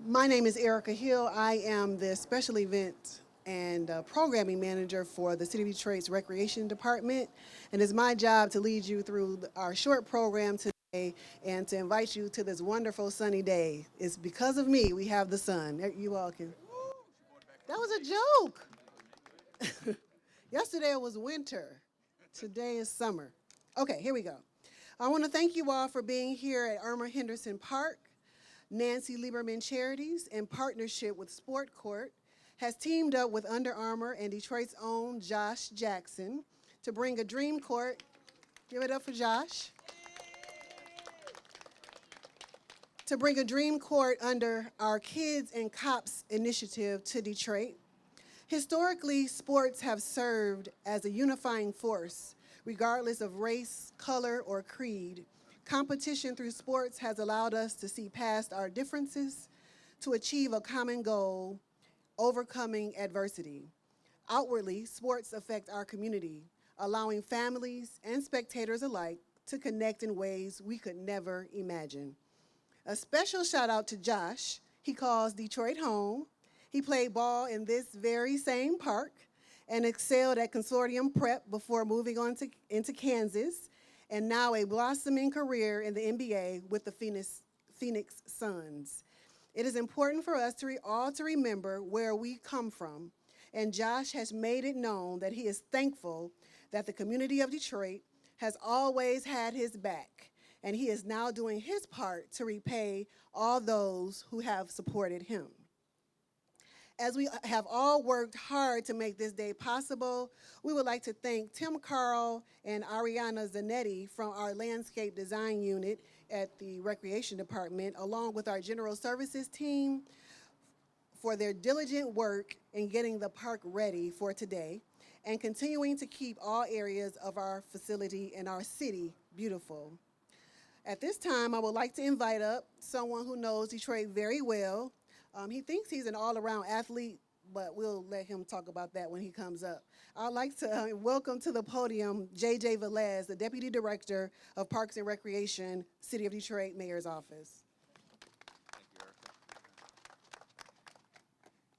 My name is Erica Hill. I am the special event and programming manager for the City of Detroit's Recreation Department. And it's my job to lead you through our short program today and to invite you to this wonderful sunny day. It's because of me we have the sun. You all can. That was a joke. Yesterday it was winter. Today is summer. Okay, here we go. I want to thank you all for being here at Erma Henderson Park. Nancy Lieberman Charities, in partnership with Sport Court, has teamed up with Under Armour and Detroit's own Josh Jackson to bring a dream court. Give it up for Josh. To bring a dream court under our Kids and Cops initiative to Detroit. Historically, sports have served as a unifying force, regardless of race, color, or creed. Competition through sports has allowed us to see past our differences to achieve a common goal, overcoming adversity. Outwardly, sports affect our community, allowing families and spectators alike to connect in ways we could never imagine. A special shout out to Josh. He calls Detroit home. He played ball in this very same park and excelled at consortium prep before moving on into Kansas, and now a blossoming career in the NBA with the Phoenix Suns. It is important for us all to remember where we come from, and Josh has made it known that he is thankful that the community of Detroit has always had his back, and he is now doing his part to repay all those who have supported him. As we have all worked hard to make this day possible, we would like to thank Tim Carl and Ariana Zanetti from our landscape design unit at the Recreation Department, along with our general services team, for their diligent work in getting the park ready for today and continuing to keep all areas of our facility and our city beautiful. At this time, I would like to invite up someone who knows Detroit very well. He thinks he's an all-around athlete, but we'll let him talk about that when he comes up. I'd like to welcome to the podium J.J. Velez, the Deputy Director of Parks and Recreation, City of Detroit Mayor's Office. Thank you,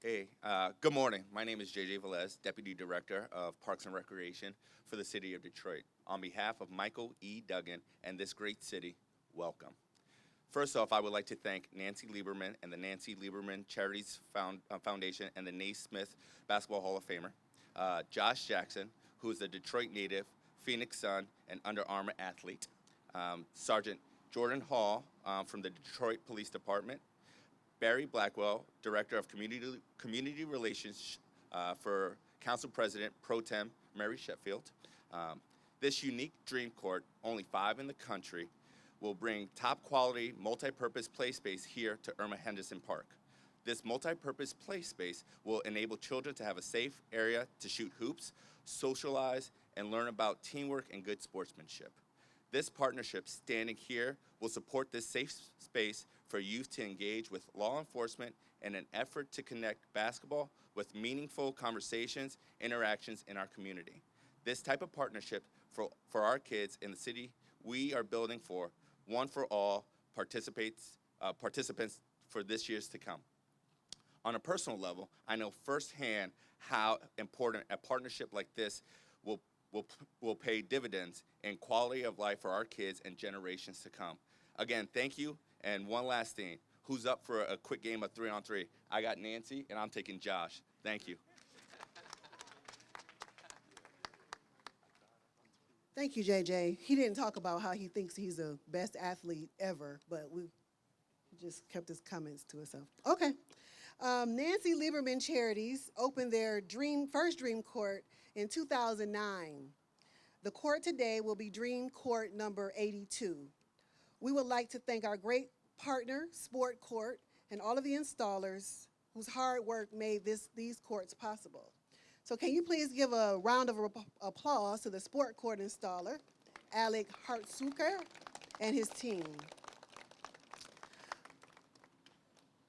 Erica. Hey, good morning. My name is J.J. Velez, Deputy Director of Parks and Recreation for the City of Detroit. On behalf of Michael E. Duggan and this great city, welcome. First off, I would like to thank Nancy Lieberman and the Nancy Lieberman Charities Foundation and the Naismith Basketball Hall of Famer, Josh Jackson, who is a Detroit native, Phoenix Sun, and Under Armour athlete, Sergeant Jordan Hall from the Detroit Police Department, Barry Blackwell, Director of Community Relations for Council President Pro Tem Mary Sheffield. This unique dream court, only 5 in the country, will bring top-quality, multi-purpose play space here to Erma Henderson Park. This multi-purpose play space will enable children to have a safe area to shoot hoops, socialize, and learn about teamwork and good sportsmanship. This partnership standing here will support this safe space for youth to engage with law enforcement in an effort to connect basketball with meaningful conversations, interactions in our community. This type of partnership for our kids in the city we are building for one for all participants for this year's to come. On a personal level, I know firsthand how important a partnership like this will pay dividends in quality of life for our kids and generations to come. Again, thank you, and one last thing. Who's up for a quick game of 3-on-3? I got Nancy, and I'm taking Josh. Thank you. Thank you, JJ. He didn't talk about how he thinks he's the best athlete ever, but we just kept his comments to himself. Okay. Nancy Lieberman Charities opened their first Dream Court in 2009. The court today will be Dream Court number 82. We would like to thank our great partner, Sport Court, and all of the installers whose hard work made these courts possible. So can you please give a round of applause to the Sport Court installer, Alec Hartzucker, and his team.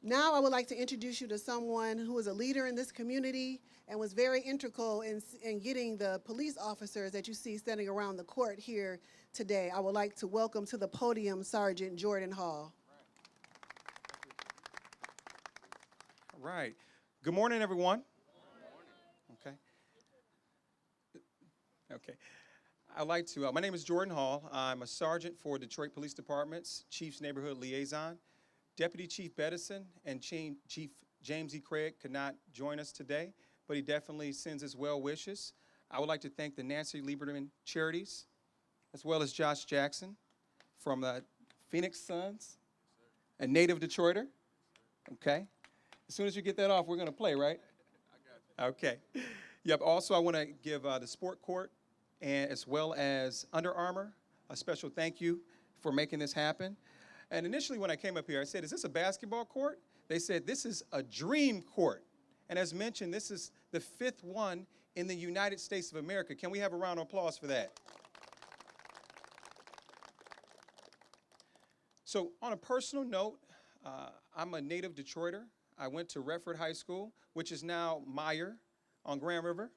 Now I would like to introduce you to someone who is a leader in this community and was very integral in getting the police officers that you see standing around the court here today. I would like to welcome to the podium Sergeant Jordan Hall. Right. Good morning, everyone. Okay. Okay. I'd like to, my name is Jordan Hall. I'm a sergeant for Detroit Police Department's Chief's Neighborhood Liaison. Deputy Chief Beddison and Chief James E. Craig could not join us today, but he definitely sends his well wishes. I would like to thank the Nancy Lieberman Charities, as well as Josh Jackson from the Phoenix Suns, a native Detroiter. Okay. As soon as you get that off, we're going to play, right? I got you. Okay. Yep. Also, I want to give the Sport Court and as well as Under Armour a special thank you for making this happen. And initially when I came up here, I said, is this a basketball court? They said, this is a dream court. And as mentioned, this is the 5th one in the United States of America. Can we have a round of applause for that? So on a personal note, I'm a native Detroiter. I went to Redford High School, which is now Meyer on Grand River.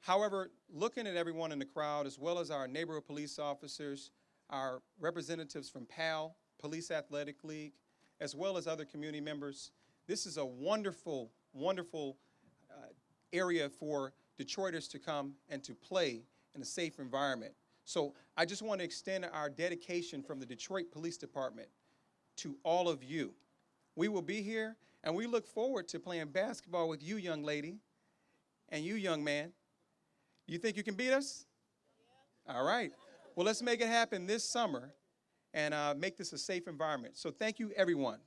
However, looking at everyone in the crowd, as well as our neighborhood police officers, our representatives from PAL, Police Athletic League, as well as other community members, this is a wonderful, wonderful area for Detroiters to come and to play in a safe environment. So I just want to extend our dedication from the Detroit Police Department to all of you. We will be here, and we look forward to playing basketball with you, young lady, and you, young man. You think you can beat us? Yeah. All right. Well, let's make it happen this summer and make this a safe environment. So thank you, everyone.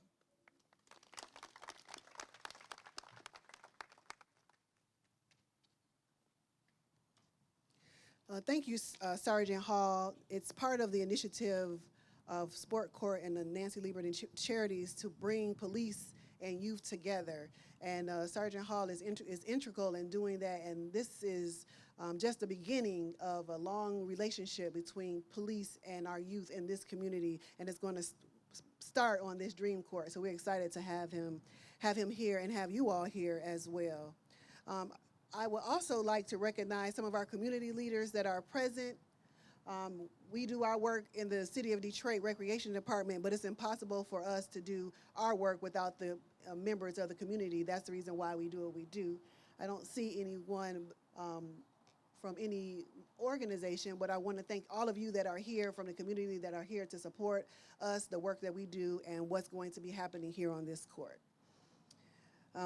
Thank you, Sergeant Hall. It's part of the initiative of Sport Court and the Nancy Lieberman Charities to bring police and youth together. And Sergeant Hall is integral in doing that, and this is just the beginning of a long relationship between police and our youth in this community, and it's going to start on this dream court. So we're excited to have him here and have you all here as well. I would also like to recognize some of our community leaders that are present. We do our work in the City of Detroit Recreation Department, but it's impossible for us to do our work without the members of the community. That's the reason why we do what we do. I don't see anyone from any organization, but I want to thank all of you that are here from the community that are here to support us, the work that we do, and what's going to be happening here on this court.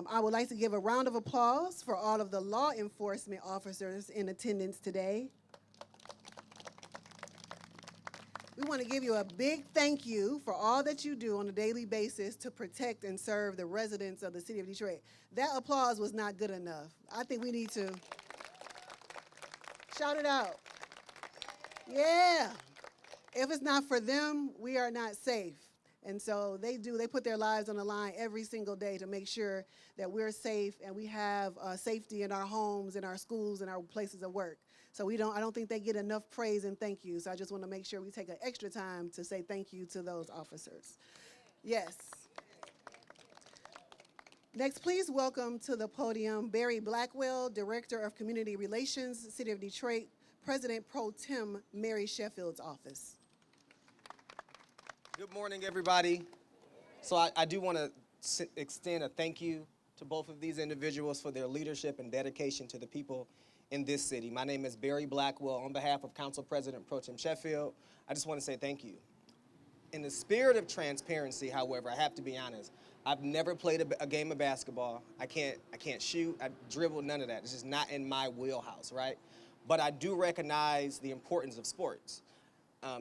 I would like to give a round of applause for all of the law enforcement officers in attendance today. We want to give you a big thank you for all that you do on a daily basis to protect and serve the residents of the City of Detroit. That applause was not good enough. I think we need to shout it out. Yeah. If it's not for them, we are not safe. And so they put their lives on the line every single day to make sure that we're safe and we have safety in our homes, in our schools, and our places of work. So I don't think they get enough praise and thank you. So I just want to make sure we take an extra time to say thank you to those officers. Yes. Next, please welcome to the podium Barry Blackwell, Director of Community Relations, City of Detroit, President Pro Tem Mary Sheffield's office. Good morning, everybody. So I do want to extend a thank you to both of these individuals for their leadership and dedication to the people in this city. My name is Barry Blackwell. On behalf of Council President Pro Tem Sheffield, I just want to say thank you. In the spirit of transparency, however, I have to be honest. I've never played a game of basketball. I can't shoot, I dribble, none of that. It's just not in my wheelhouse, right? But I do recognize the importance of sports.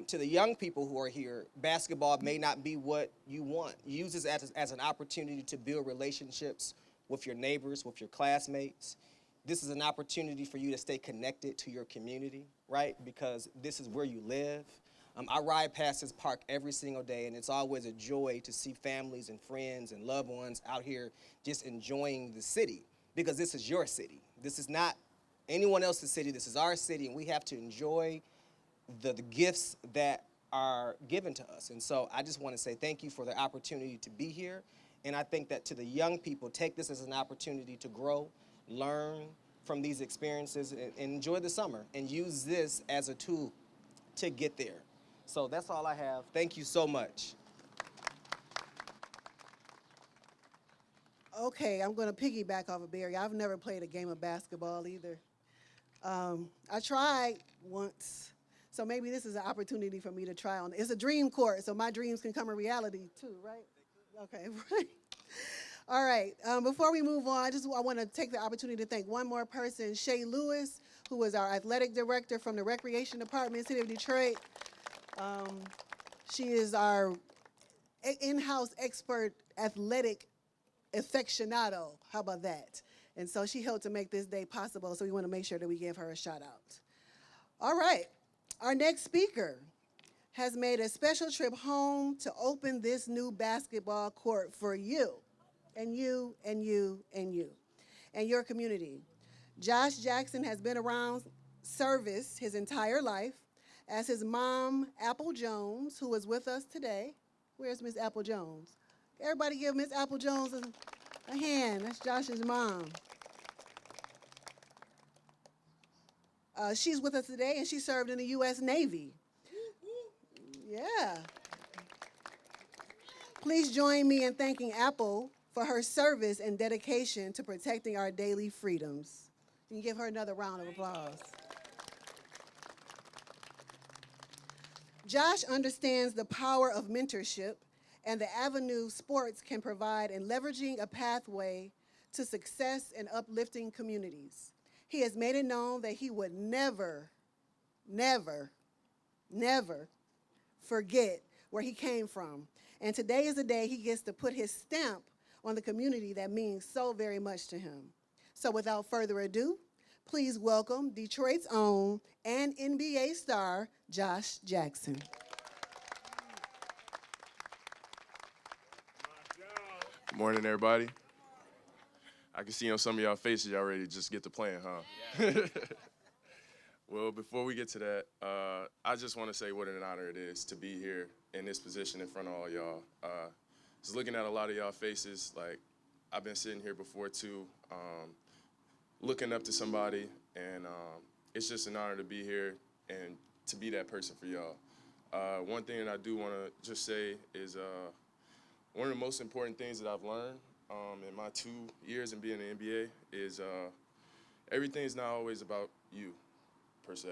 To the young people who are here, basketball may not be what you want. Use this as an opportunity to build relationships with your neighbors, with your classmates. This is an opportunity for you to stay connected to your community, right? Because this is where you live. I ride past this park every single day, and it's always a joy to see families and friends and loved ones out here just enjoying the city, because this is your city. This is not anyone else's city. This is our city, and we have to enjoy the gifts that are given to us. And so I just want to say thank you for the opportunity to be here. And I think that to the young people, take this as an opportunity to grow, learn from these experiences, and enjoy the summer, and use this as a tool to get there. So that's all I have. Thank you so much. Okay, I'm going to piggyback off of Barry. I've never played a game of basketball either. I tried once, so maybe this is an opportunity for me to try on. It's a dream court, so my dreams can come a reality too, right? Okay, right. All right. Before we move on, I want to take the opportunity to thank one more person, Chez Lewis, who is our athletic director from the Recreation Department, City of Detroit. She is our in-house expert athletic aficionado. How about that? And so she helped to make this day possible, so we want to make sure that we give her a shout out. All right. Our next speaker has made a special trip home to open this new basketball court for you, and you, and you, and you, and your community. Josh Jackson has been around service his entire life, as his mom, Apple Jones, who is with us today. Where's Miss Apple Jones? Everybody give Miss Apple Jones a hand. That's Josh's mom. She's with us today, and she served in the U.S. Navy. Yeah. Please join me in thanking Apple for her service and dedication to protecting our daily freedoms. Can you give her another round of applause? Josh understands the power of mentorship and the avenue sports can provide in leveraging a pathway to success and uplifting communities. He has made it known that he would never, never, never forget where he came from. And today is the day he gets to put his stamp on the community that means so very much to him. So without further ado, please welcome Detroit's own and NBA star, Josh Jackson. Good morning, everybody. I can see on some of y'all faces y'all ready to just get to playing, huh? Well, before we get to that, I just want to say what an honor it is to be here in this position in front of all y'all. Just looking at a lot of y'all faces, like I've been sitting here before too, looking up to somebody, and it's just an honor to be here and to be that person for y'all. One thing that I do want to just say is one of the most important things that I've learned in my 2 years in being in the NBA is everything's not always about you, per se.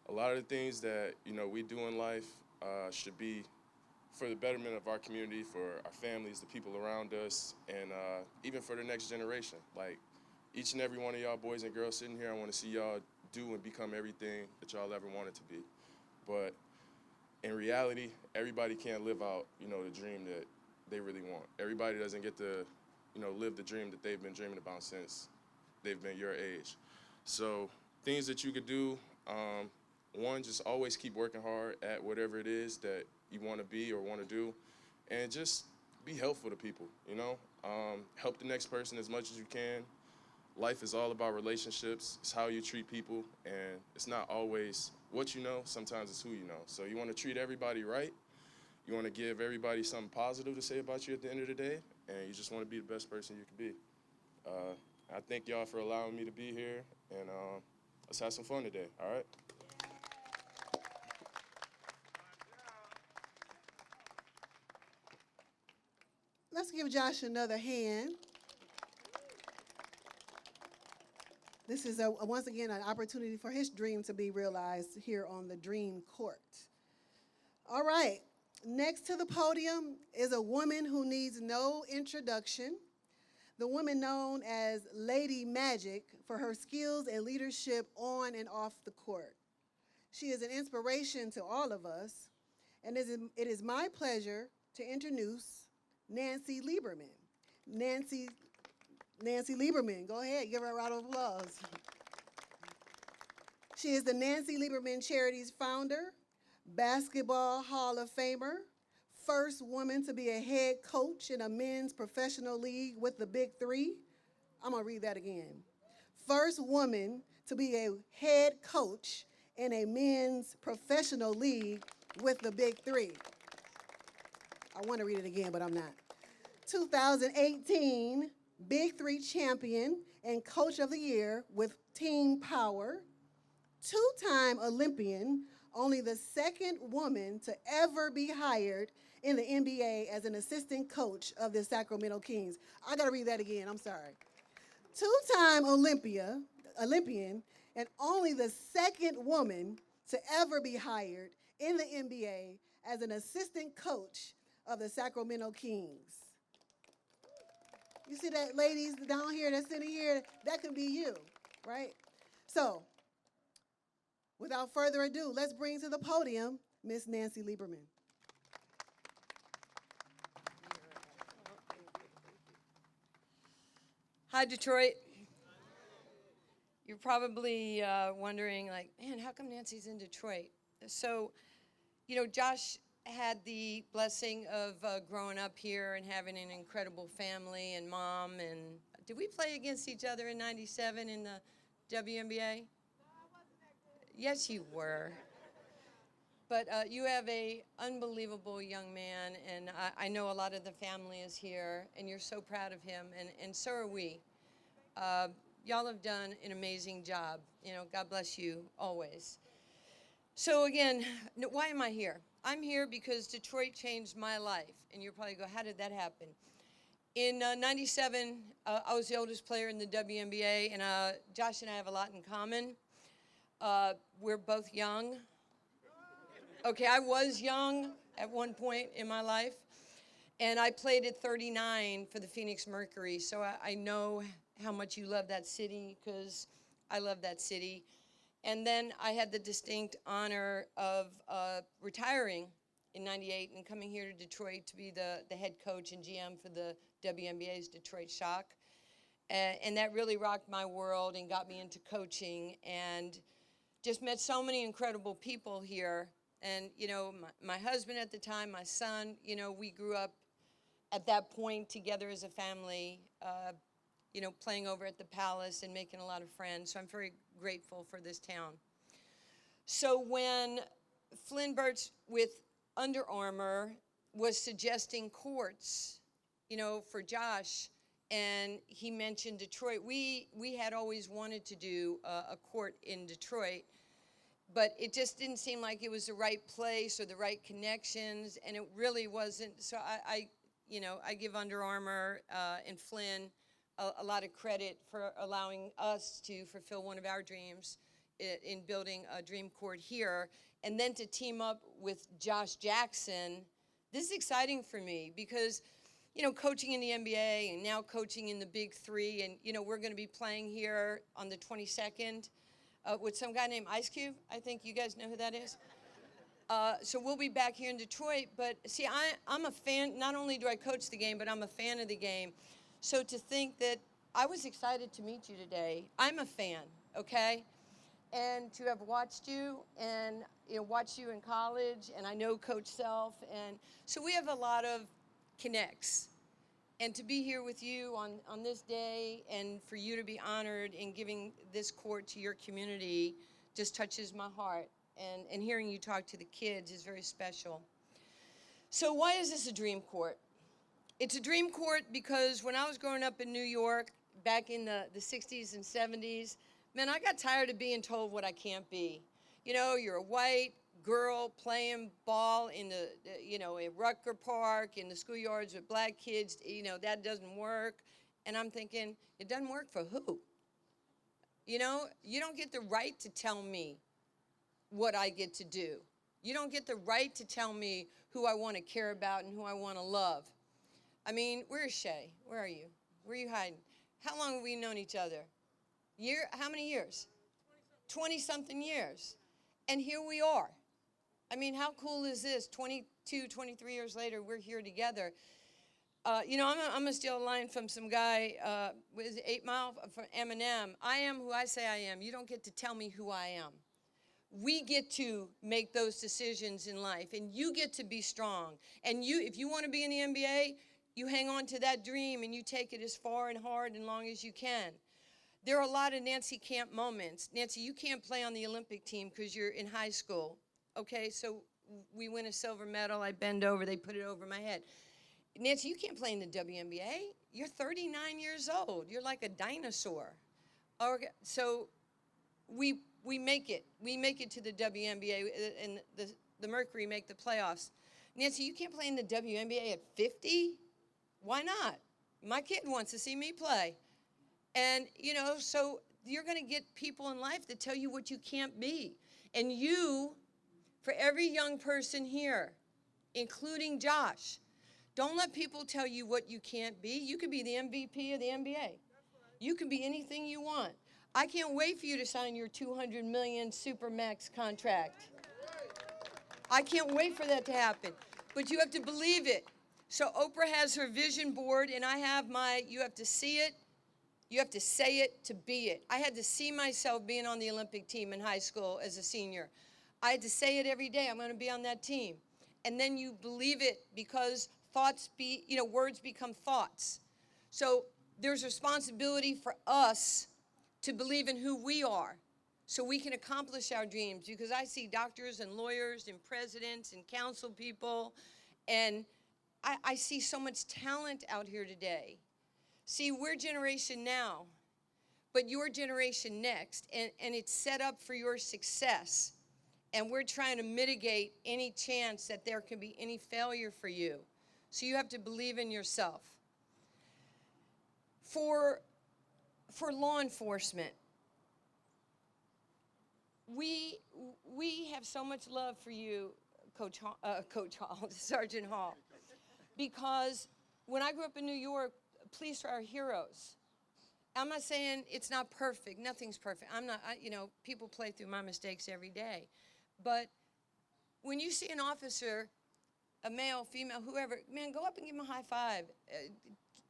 A lot of the things that we do in life should be for the betterment of our community, for our families, the people around us, and even for the next generation. Like each and every one of y'all boys and girls sitting here, I want to see y'all do and become everything that y'all ever wanted to be. But in reality, everybody can't live out, the dream that they really want. Everybody doesn't get to, live the dream that they've been dreaming about since they've been your age. So things that you could do, one, just always keep working hard at whatever it is that you want to be or want to do, and just be helpful to people, help the next person as much as you can. Life is all about relationships. It's how you treat people, and it's not always what you know, sometimes it's who you know. So you want to treat everybody right. You want to give everybody something positive to say about you at the end of the day, and you just want to be the best person you can be. I thank y'all for allowing me to be here, and let's have some fun today, all right? Let's give Josh another hand. This is, once again, an opportunity for his dream to be realized here on the Dream Court. All right, next to the podium is a woman who needs no introduction, the woman known as Lady Magic for her skills and leadership on and off the court. She is an inspiration to all of us, and it is my pleasure to introduce Nancy Lieberman. Nancy Lieberman, go ahead, give her a round of applause. She is the Nancy Lieberman Charities founder, Basketball Hall of Famer, first woman to be a head coach in a men's professional league with the Big Three. I'm gonna read that again. First woman to be a head coach in a men's professional league with the Big Three. I wanna read it again, but I'm not. 2018 Big Three champion and Coach of the Year with Team Power, two-time Olympian, only the second woman to ever be hired in the NBA as an assistant coach of the Sacramento Kings. I gotta read that again, I'm sorry. Two-time Olympian, and only the second woman to ever be hired in the NBA as an assistant coach of the Sacramento Kings. You see that, ladies down here that's sitting here? That could be you, right? So, without further ado, let's bring to the podium Miss Nancy Lieberman. Hi, Detroit. You're probably wondering, like, man, how come Nancy's in Detroit? So, you know, Josh had the blessing of growing up here and having an incredible family and mom. And did we play against each other in '97 in the WNBA? Yes, you were. But you have a unbelievable young man, and I know a lot of the family is here, and you're so proud of him, and so are we. Y'all have done an amazing job. You know, God bless you always. So again, why am I here? I'm here because Detroit changed my life, and you'll probably go, how did that happen? In '97, I was the oldest player in the WNBA, and Josh and I have a lot in common. We're both young. Okay, I was young at one point in my life, and I played at 39 for the Phoenix Mercury, so I know how much you love that city, because I love that city. And then I had the distinct honor of retiring in '98 and coming here to Detroit to be the head coach and GM for the WNBA's Detroit Shock. And that really rocked my world and got me into coaching, and just met so many incredible people here. And, you know, my husband at the time, my son, you know, we grew up at that point together as a family, you know, playing over at the Palace and making a lot of friends. So I'm very grateful for this town. So when Flynn Burch with Under Armour was suggesting courts, you know, for Josh, and he mentioned Detroit, we had always wanted to do a court in Detroit, but it just didn't seem like it was the right place or the right connections, and it really wasn't. So I you know, I give Under Armour and Flynn a lot of credit for allowing us to fulfill one of our dreams in building a dream court here. And then to team up with Josh Jackson, this is exciting for me because, you know, coaching in the NBA and now coaching in the Big Three, and, you know, we're going to be playing here on the 22nd with some guy named Ice Cube. I think you guys know who that is. So we'll be back here in Detroit. But see, I'm a fan. Not only do I coach the game, but I'm a fan of the game. So to think that I was excited to meet you today. I'm a fan, okay? And to have watched you and, you know, watched you in college, and I know Coach Self, and so we have a lot of connects. And to be here with you on this day, and for you to be honored in giving this court to your community just touches my heart. And hearing you talk to the kids is very special. So why is this a dream court? It's a dream court because when I was growing up in New York, back in the 60s and 70s, man, I got tired of being told what I can't be. You know, you're a white girl playing ball in the, you know, in Rutger Park, in the schoolyards with black kids, you know, that doesn't work. And I'm thinking, it doesn't work for who? You know, you don't get the right to tell me what I get to do. You don't get the right to tell me who I want to care about and who I want to love. I mean, where's Shay? Where are you? Where are you hiding? How long have we known each other? How many years? 20-something years. And here we are. I mean, how cool is this? 22, 23 years later, we're here together. You know, I'm going to steal a line from some guy, with 8 Mile from Eminem. I am who I say I am. You don't get to tell me who I am. We get to make those decisions in life, and you get to be strong. And if you want to be in the NBA, you hang on to that dream and you take it as far and hard and long as you can. There are a lot of Nancy Camp moments. Nancy, you can't play on the Olympic team because you're in high school. Okay, so we win a silver medal. I bend over, they put it over my head. Nancy, you can't play in the WNBA. You're 39 years old. You're like a dinosaur. Okay, so we we make it. We make it to the WNBA, and the Mercury make the playoffs. Nancy, you can't play in the WNBA at 50? Why not? My kid wants to see me play. And, you know, so you're going to get people in life that tell you what you can't be. And you, for every young person here, including Josh, don't let people tell you what you can't be. You could be the MVP of the NBA. You can be anything you want. I can't wait for you to sign your $200 million Supermax contract. I can't wait for that to happen. But you have to believe it. So Oprah has her vision board, and I have my, you have to see it, you have to say it to be it. I had to see myself being on the Olympic team in high school as a senior. I had to say it every day, I'm going to be on that team. And then you believe it because words become thoughts. So there's responsibility for us to believe in who we are so we can accomplish our dreams, because I see doctors and lawyers and presidents and council people, and I see so much talent out here today. See, we're generation now, but your generation next, and it's set up for your success. And we're trying to mitigate any chance that there can be any failure for you. So you have to believe in yourself. For law enforcement, we have so much love for you, Coach Hall, Sergeant Hall, because when I grew up in New York, police are our heroes. I'm not saying it's not perfect. Nothing's perfect. People play through my mistakes every day. But when you see an officer, a male, female, whoever, man, go up and give him a high five.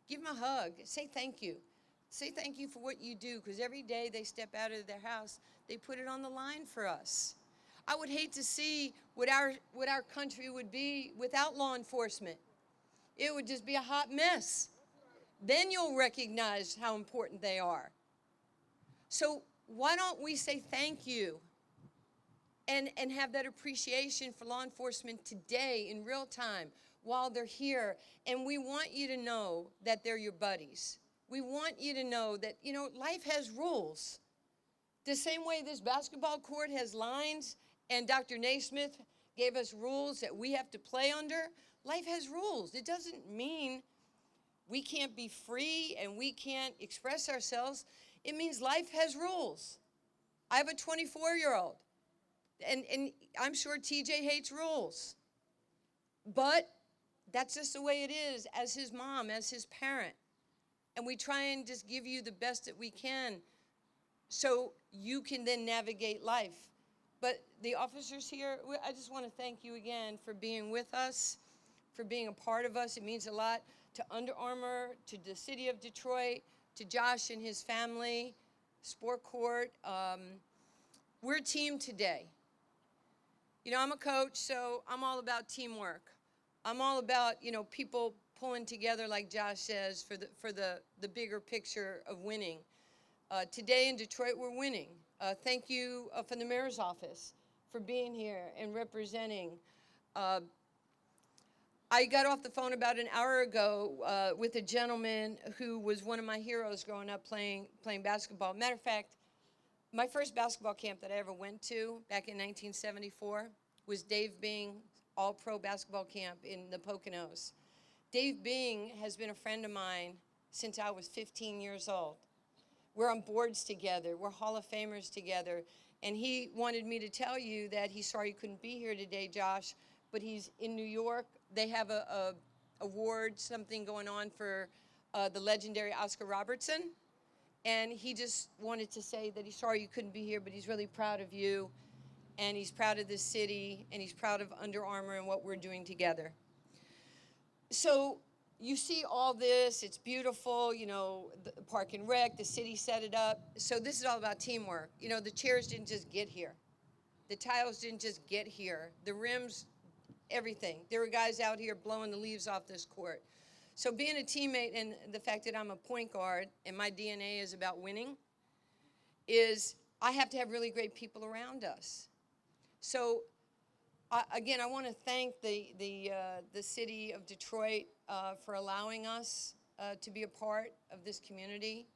Give him a hug. Say thank you. Say thank you for what you do, because every day they step out of their house, they put it on the line for us. I would hate to see what our country would be without law enforcement. It would just be a hot mess. Then you'll recognize how important they are. So why don't we say thank you and have that appreciation for law enforcement today in real time while they're here? And we want you to know that they're your buddies. We want you to know that, life has rules. The same way this basketball court has lines and Dr. Naismith gave us rules that we have to play under, life has rules. It doesn't mean we can't be free and we can't express ourselves. It means life has rules. I have a 24-year-old, and I'm sure TJ hates rules. But that's just the way it is as his mom, as his parent. And we try and just give you the best that we can so you can then navigate life. But the officers here, I just want to thank you again for being with us, for being a part of us. It means a lot to Under Armour, to the city of Detroit, to Josh and his family, Sport Court. We're a team today. I'm a coach, so I'm all about teamwork. I'm all about, people pulling together, like Josh says, for the bigger picture of winning. Today in Detroit, we're winning. Thank you from the mayor's office for being here and representing. I got off the phone about an hour ago with a gentleman who was one of my heroes growing up playing basketball. Matter of fact, my first basketball camp that I ever went to back in 1974 was Dave Bing's all-pro basketball camp in the Poconos. Dave Bing has been a friend of mine since I was 15 years old. We're on boards together. We're Hall of Famers together. And he wanted me to tell you that he's sorry he couldn't be here today, Josh, but he's in New York. They have a award, something going on for the legendary Oscar Robertson. And he just wanted to say that he's sorry you couldn't be here, but he's really proud of you. And he's proud of this city, and he's proud of Under Armour and what we're doing together. So you see all this, it's beautiful, the Park and Rec, the city set it up. So this is all about teamwork. The chairs didn't just get here. The tiles didn't just get here. The rims, everything. There were guys out here blowing the leaves off this court. So being a teammate, and the fact that I'm a point guard and my DNA is about winning, is I have to have really great people around us. So again, I want to thank the city of Detroit for allowing us to be a part of this community.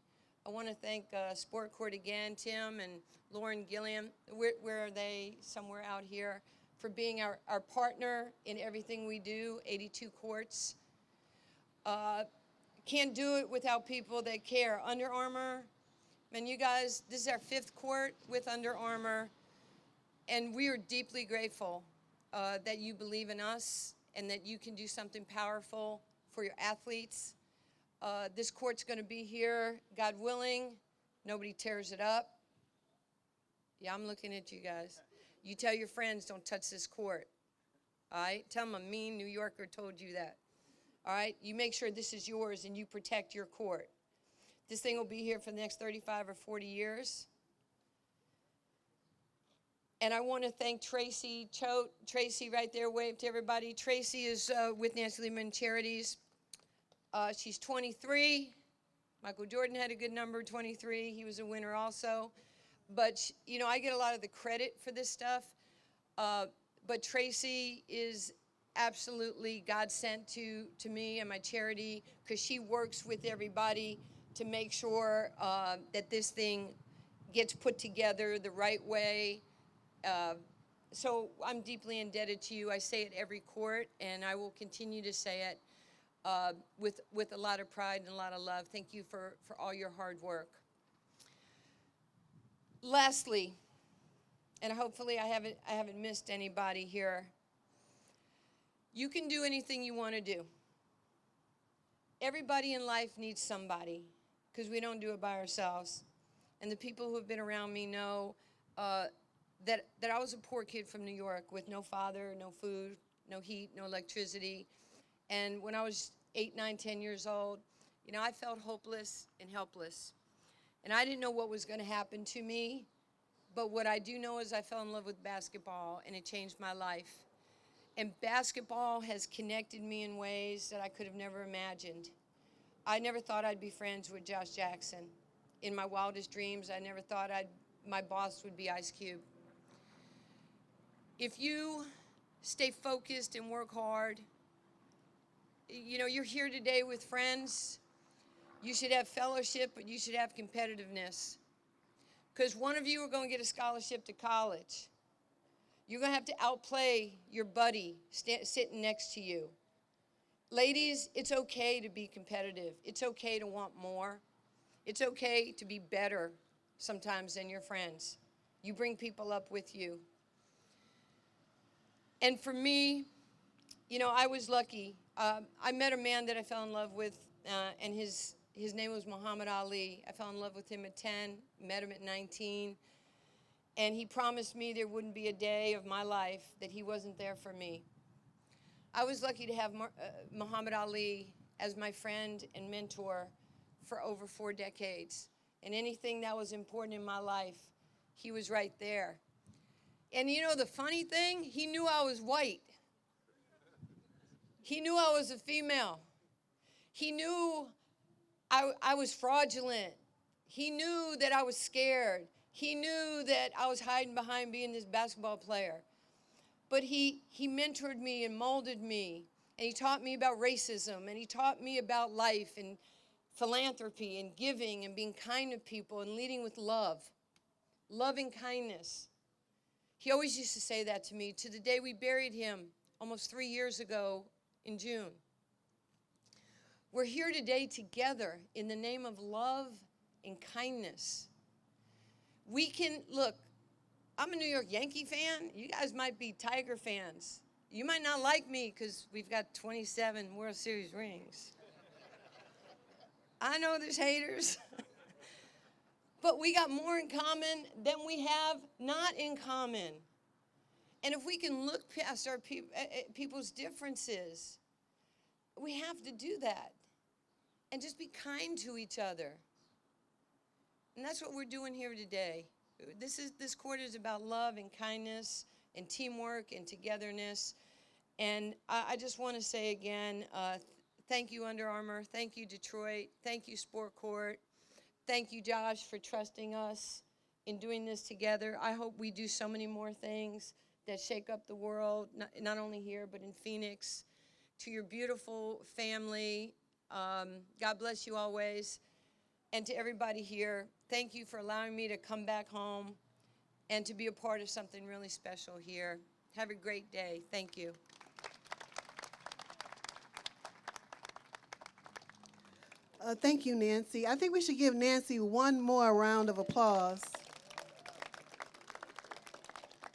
I want to thank Sport Court again, Tim and Lauren Gilliam. Where are they? Somewhere out here. For being our partner in everything we do, 82 courts. Can't do it without people that care. Under Armour, man, you guys, this is our 5th court with Under Armour, and we are deeply grateful that you believe in us and that you can do something powerful for your athletes. This court's going to be here, God willing. Nobody tears it up. Yeah, I'm looking at you guys. You tell your friends, don't touch this court. All right? Tell them a mean New Yorker told you that. All right? You make sure this is yours and you protect your court. This thing will be here for the next 35 or 40 years. And I want to thank Tracy Choate. Tracy right there, wave to everybody. Tracy is with Nancy Lieberman Charities. She's 23. Michael Jordan had a good number, 23. He was a winner also. But, you know, I get a lot of the credit for this stuff. But Tracy is absolutely God sent to me and my charity, because she works with everybody to make sure that this thing gets put together the right way. So I'm deeply indebted to you. I say it every court, and I will continue to say it with a lot of pride and a lot of love. Thank you for all your hard work. Lastly, and hopefully I haven't missed anybody here, you can do anything you want to do. Everybody in life needs somebody, because we don't do it by ourselves. And the people who have been around me know that I was a poor kid from New York with no father, no food, no heat, no electricity. And when I was 8, 9, 10 years old, you know, I felt hopeless and helpless. And I didn't know what was going to happen to me. But what I do know is I fell in love with basketball, and it changed my life. And basketball has connected me in ways that I could have never imagined. I never thought I'd be friends with Josh Jackson. In my wildest dreams, I never thought my boss would be Ice Cube. If you stay focused and work hard, you know, you're here today with friends. You should have fellowship, but you should have competitiveness. Because one of you are going to get a scholarship to college. You're going to have to outplay your buddy sitting next to you. Ladies, it's okay to be competitive. It's okay to want more. It's okay to be better sometimes than your friends. You bring people up with you. And for me, you know, I was lucky. I met a man that I fell in love with, and his name was Muhammad Ali. I fell in love with him at 10, met him at 19, and he promised me there wouldn't be a day of my life that he wasn't there for me. I was lucky to have Muhammad Ali as my friend and mentor for over 4 decades, and anything that was important in my life, he was right there. And you know the funny thing? He knew I was white. He knew I was a female. He knew I was fraudulent. He knew that I was scared. He knew that I was hiding behind being this basketball player. But he mentored me and molded me, and he taught me about racism, and he taught me about life and philanthropy and giving and being kind to people and leading with love, loving kindness. He always used to say that to me, to the day we buried him almost 3 years ago in June. We're here today together in the name of love and kindness. We can, look, I'm a New York Yankee fan. You guys might be Tiger fans. You might not like me because we've got 27 World Series rings. I know there's haters. But we got more in common than we have not in common. And if we can look past our people's differences, we have to do that. And just be kind to each other. And that's what we're doing here today. This court is about love and kindness and teamwork and togetherness. And I just want to say again, thank you, Under Armour. Thank you, Detroit. Thank you, Sport Court. Thank you, Josh, for trusting us in doing this together. I hope we do so many more things that shake up the world, not only here, but in Phoenix. To your beautiful family, God bless you always. And to everybody here, thank you for allowing me to come back home and to be a part of something really special here. Have a great day. Thank you. Thank you, Nancy. I think we should give Nancy one more round of applause.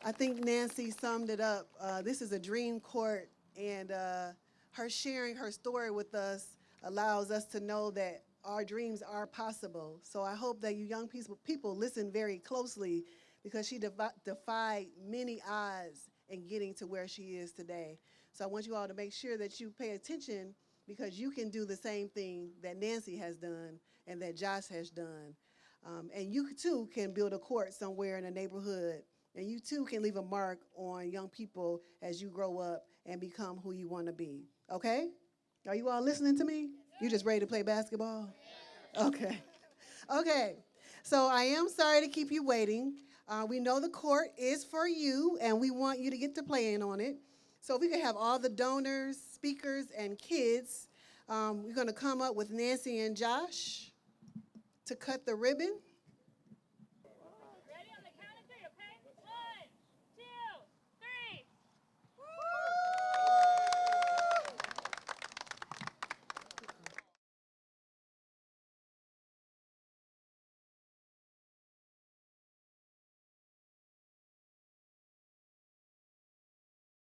I think Nancy summed it up. This is a dream court, and her sharing her story with us allows us to know that our dreams are possible. So I hope that you young people listen very closely, because she defied many odds in getting to where she is today. So I want you all to make sure that you pay attention, because you can do the same thing that Nancy has done and that Josh has done. And you too can build a court somewhere in a neighborhood, and you too can leave a mark on young people as you grow up and become who you want to be. Okay? Are you all listening to me? You just ready to play basketball? Okay. Okay. So I am sorry to keep you waiting. We know the court is for you, and we want you to get to playing on it. So if we could have all the donors, speakers, and kids, we're going to come up with Nancy and Josh to cut the ribbon.